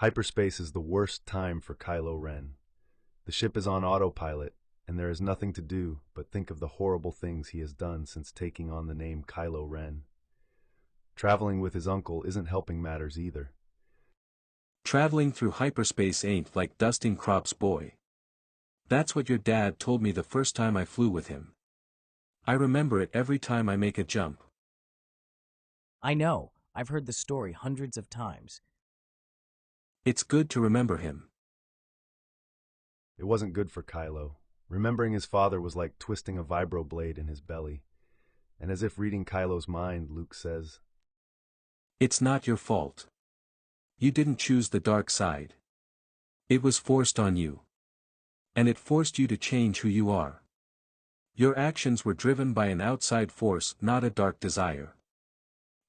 Hyperspace is the worst time for Kylo Ren. The ship is on autopilot, and there is nothing to do but think of the horrible things he has done since taking on the name Kylo Ren. Traveling with his uncle isn't helping matters either. Traveling through hyperspace ain't like dusting crops, boy. That's what your dad told me the first time I flew with him. I remember it every time I make a jump. I know, I've heard the story hundreds of times. It's good to remember him. It wasn't good for Kylo. Remembering his father was like twisting a vibroblade in his belly. And as if reading Kylo's mind, Luke says, It's not your fault. You didn't choose the dark side. It was forced on you. And it forced you to change who you are. Your actions were driven by an outside force, not a dark desire.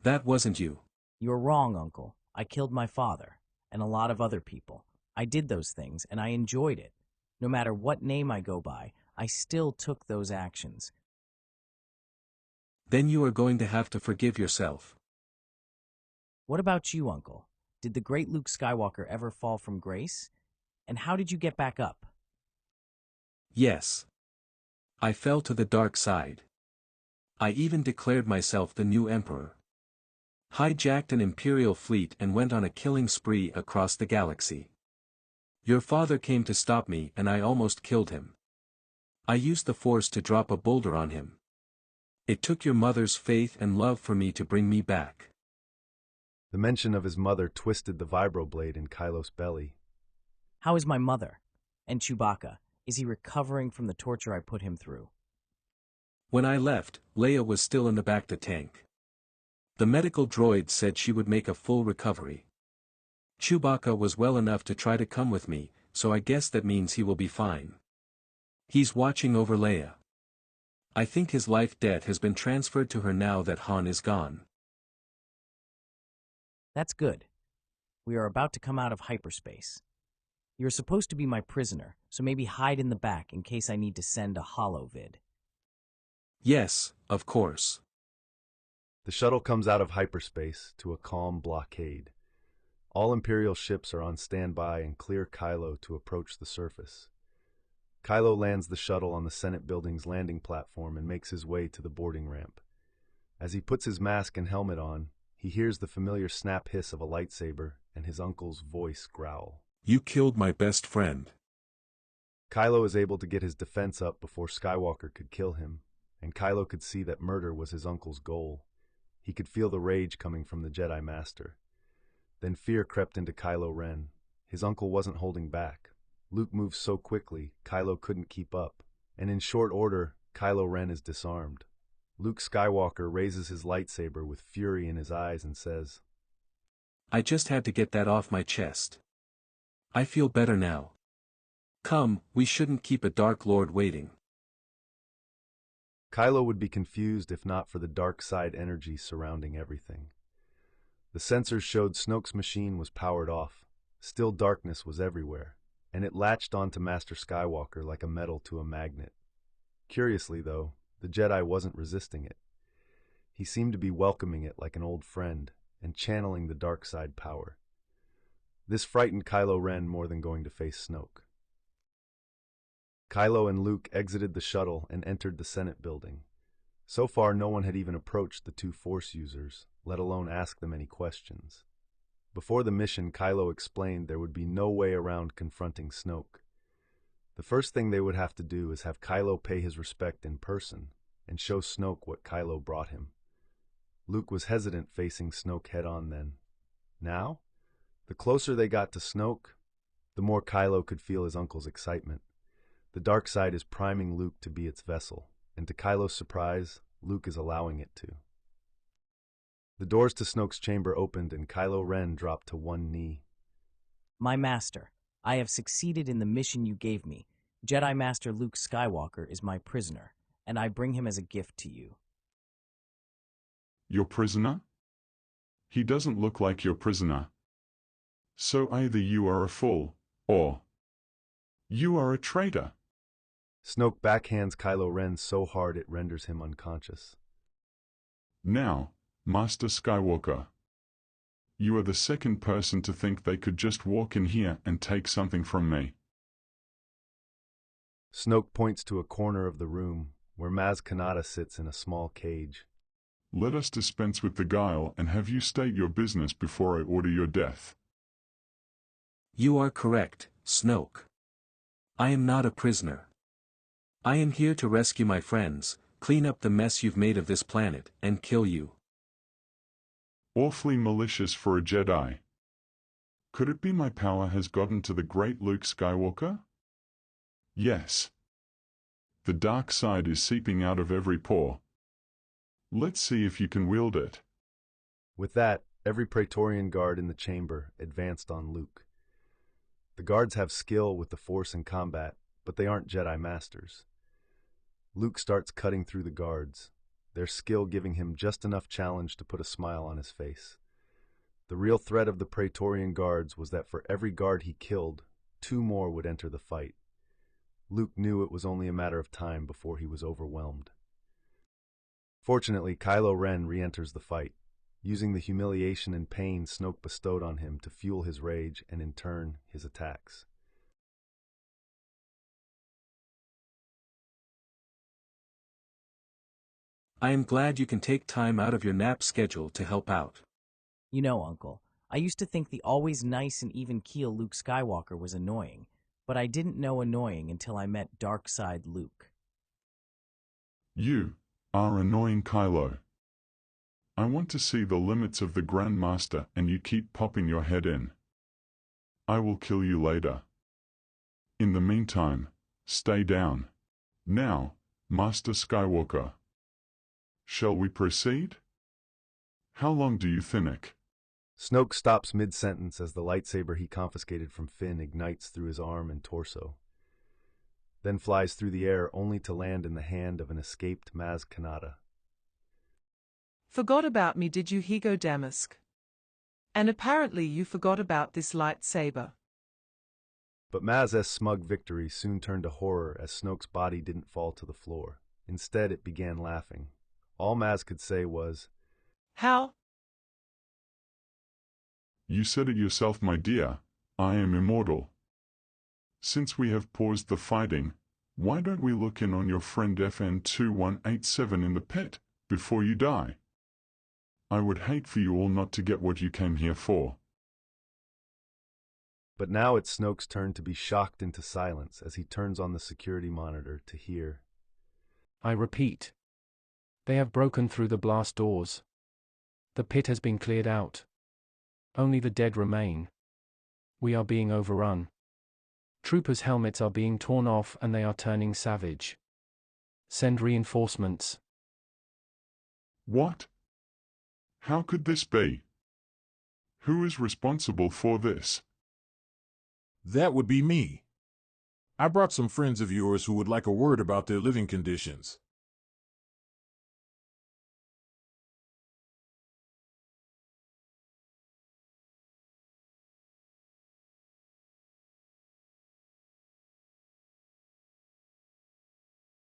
That wasn't you. You're wrong, Uncle. I killed my father, and a lot of other people. I did those things, and I enjoyed it. No matter what name I go by, I still took those actions. Then you are going to have to forgive yourself. What about you, Uncle? Did the great Luke Skywalker ever fall from grace? And how did you get back up? Yes. I fell to the dark side. I even declared myself the new emperor. Hijacked an imperial fleet and went on a killing spree across the galaxy. Your father came to stop me and I almost killed him. I used the Force to drop a boulder on him. It took your mother's faith and love for me to bring me back. The mention of his mother twisted the vibroblade in Kylo's belly. How is my mother? And Chewbacca? Is he recovering from the torture I put him through? When I left, Leia was still in the bacta tank. The medical droid said she would make a full recovery. Chewbacca was well enough to try to come with me, so I guess that means he will be fine. He's watching over Leia. I think his life debt has been transferred to her now that Han is gone. That's good. We are about to come out of hyperspace. You're supposed to be my prisoner, so maybe hide in the back in case I need to send a holo vid. Yes, of course. The shuttle comes out of hyperspace to a calm blockade. All Imperial ships are on standby and clear Kylo to approach the surface. Kylo lands the shuttle on the Senate building's landing platform and makes his way to the boarding ramp. As he puts his mask and helmet on, he hears the familiar snap hiss of a lightsaber and his uncle's voice growl. You killed my best friend. Kylo is able to get his defense up before Skywalker could kill him, and Kylo could see that murder was his uncle's goal. He could feel the rage coming from the Jedi Master. Then fear crept into Kylo Ren. His uncle wasn't holding back. Luke moves so quickly, Kylo couldn't keep up, and in short order, Kylo Ren is disarmed. Luke Skywalker raises his lightsaber with fury in his eyes and says, I just had to get that off my chest. I feel better now. Come, we shouldn't keep a Dark Lord waiting. Kylo would be confused if not for the dark side energy surrounding everything. The sensors showed Snoke's machine was powered off. Still darkness was everywhere, and it latched onto Master Skywalker like a metal to a magnet. Curiously, though, the Jedi wasn't resisting it. He seemed to be welcoming it like an old friend and channeling the dark side power. This frightened Kylo Ren more than going to face Snoke. Kylo and Luke exited the shuttle and entered the Senate building. So far, no one had even approached the two Force users, let alone ask them any questions. Before the mission, Kylo explained there would be no way around confronting Snoke. The first thing they would have to do is have Kylo pay his respect in person and show Snoke what Kylo brought him. Luke was hesitant facing Snoke head-on then. Now, the closer they got to Snoke, the more Kylo could feel his uncle's excitement. The dark side is priming Luke to be its vessel, and to Kylo's surprise, Luke is allowing it to. The doors to Snoke's chamber opened and Kylo Ren dropped to one knee. My master, I have succeeded in the mission you gave me. Jedi Master Luke Skywalker is my prisoner, and I bring him as a gift to you. Your prisoner? He doesn't look like your prisoner. So either you are a fool, or you are a traitor. Snoke backhands Kylo Ren so hard it renders him unconscious. Now, Master Skywalker, You are the second person to think they could just walk in here and take something from me. Snoke points to a corner of the room where Maz Kanata sits in a small cage. Let us dispense with the guile and have you state your business before I order your death. You are correct, Snoke. I am not a prisoner. I am here to rescue my friends, clean up the mess you've made of this planet, and kill you. Awfully malicious for a Jedi. Could it be my power has gotten to the great Luke Skywalker? Yes. The dark side is seeping out of every pore. Let's see if you can wield it. With that, every Praetorian guard in the chamber advanced on Luke. The guards have skill with the Force in combat, but they aren't Jedi Masters. Luke starts cutting through the guards, their skill giving him just enough challenge to put a smile on his face. The real threat of the Praetorian guards was that for every guard he killed, 2 more would enter the fight. Luke knew it was only a matter of time before he was overwhelmed. Fortunately, Kylo Ren re-enters the fight, using the humiliation and pain Snoke bestowed on him to fuel his rage and, in turn, his attacks. I am glad you can take time out of your nap schedule to help out. You know, Uncle, I used to think the always nice and even-keel Luke Skywalker was annoying, but I didn't know annoying until I met Dark Side Luke. You are annoying, Kylo. I want to see the limits of the Grand Master and you keep popping your head in. I will kill you later. In the meantime, stay down. Now, Master Skywalker. Shall we proceed? How long do you think? Snoke stops mid-sentence as the lightsaber he confiscated from Finn ignites through his arm and torso, then flies through the air only to land in the hand of an escaped Maz Kanata. Forgot about me, did you, Higo Damask? And apparently you forgot about this lightsaber. But Maz's smug victory soon turned to horror as Snoke's body didn't fall to the floor. Instead, it began laughing. All Maz could say was, How? You said it yourself, my dear. I am immortal. Since we have paused the fighting, why don't we look in on your friend FN2187 in the pit before you die? I would hate for you all not to get what you came here for. But now it's Snoke's turn to be shocked into silence as he turns on the security monitor to hear, I repeat. They have broken through the blast doors. The pit has been cleared out. Only the dead remain. We are being overrun. Troopers' helmets are being torn off and they are turning savage. Send reinforcements. What? How could this be? Who is responsible for this? That would be me. I brought some friends of yours who would like a word about their living conditions.